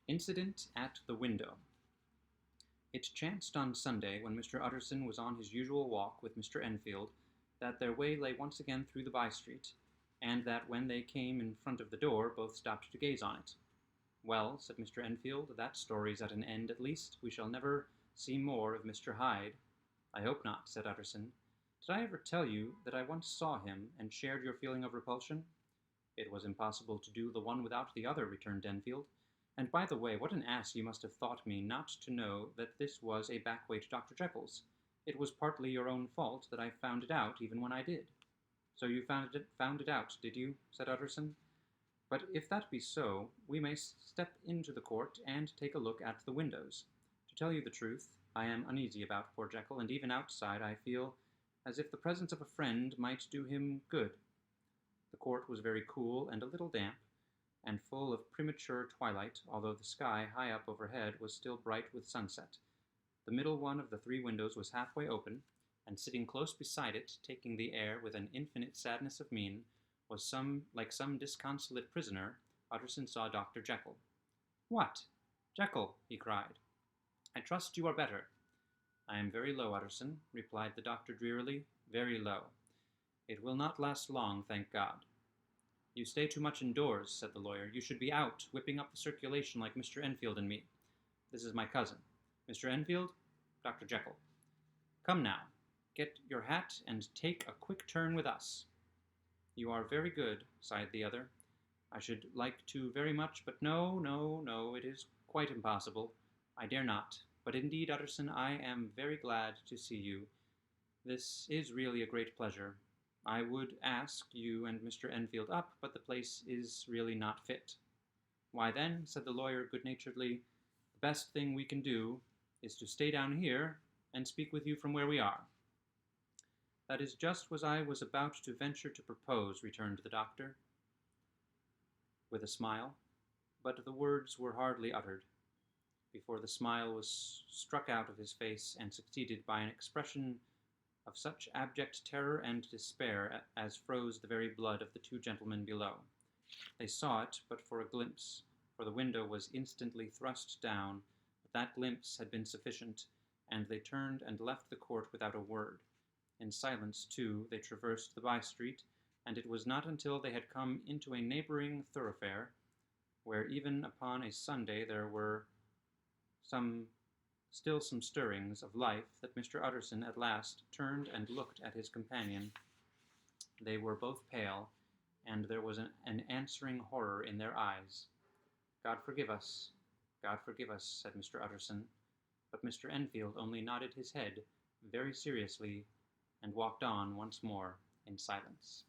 Incident at the Window. It chanced on Sunday, when Mr. Utterson was on his usual walk with Mr. Enfield, that their way lay once again through the by-street, and that when they came in front of the door, both stopped to gaze on it. "Well," said Mr. Enfield, "that story's at an end at least. We shall never see more of Mr. Hyde." "I hope not," said Utterson. "Did I ever tell you that I once saw him, and shared your feeling of repulsion?" "It was impossible to do the one without the other," returned Enfield. "And by the way, what an ass you must have thought me not to know that this was a back way to Dr. Jekyll's. It was partly your own fault that I found it out, even when I did." "So you found it out, did you?" said Utterson. "But if that be so, we may step into the court and take a look at the windows. To tell you the truth, I am uneasy about poor Jekyll, and even outside I feel as if the presence of a friend might do him good." The court was very cool and a little damp, and full of premature twilight, although the sky high up overhead was still bright with sunset. The middle one of the three windows was halfway open, and sitting close beside it, taking the air with an infinite sadness of mien, was like some disconsolate prisoner. Utterson saw Dr. Jekyll. "What, Jekyll!" he cried. "I trust you are better." "I am very low, Utterson," replied the doctor drearily, "very low. It will not last long, thank God." "You stay too much indoors," said the lawyer. "You should be out, whipping up the circulation like Mr. Enfield and me. This is my cousin. Mr. Enfield, Dr. Jekyll. Come now, get your hat and take a quick turn with us." "You are very good," sighed the other. "I should like to very much, but no, it is quite impossible. I dare not. But indeed, Utterson, I am very glad to see you. This is really a great pleasure. I would ask you and Mr. Enfield up, but the place is really not fit." "Why then," said the lawyer good-naturedly, "the best thing we can do is to stay down here and speak with you from where we are." "That is just what I was about to venture to propose," returned the doctor, with a smile, but the words were hardly uttered before the smile was struck out of his face and succeeded by an expression of such abject terror and despair as froze the very blood of the two gentlemen below. They saw it but for a glimpse, for the window was instantly thrust down, but that glimpse had been sufficient, and they turned and left the court without a word. In silence, too, they traversed the by-street, and it was not until they had come into a neighboring thoroughfare, where even upon a Sunday there were still some stirrings of life, that Mr. Utterson at last turned and looked at his companion. They were both pale, and there was an answering horror in their eyes. God forgive us," said Mr. Utterson, but Mr. Enfield only nodded his head very seriously and walked on once more in silence.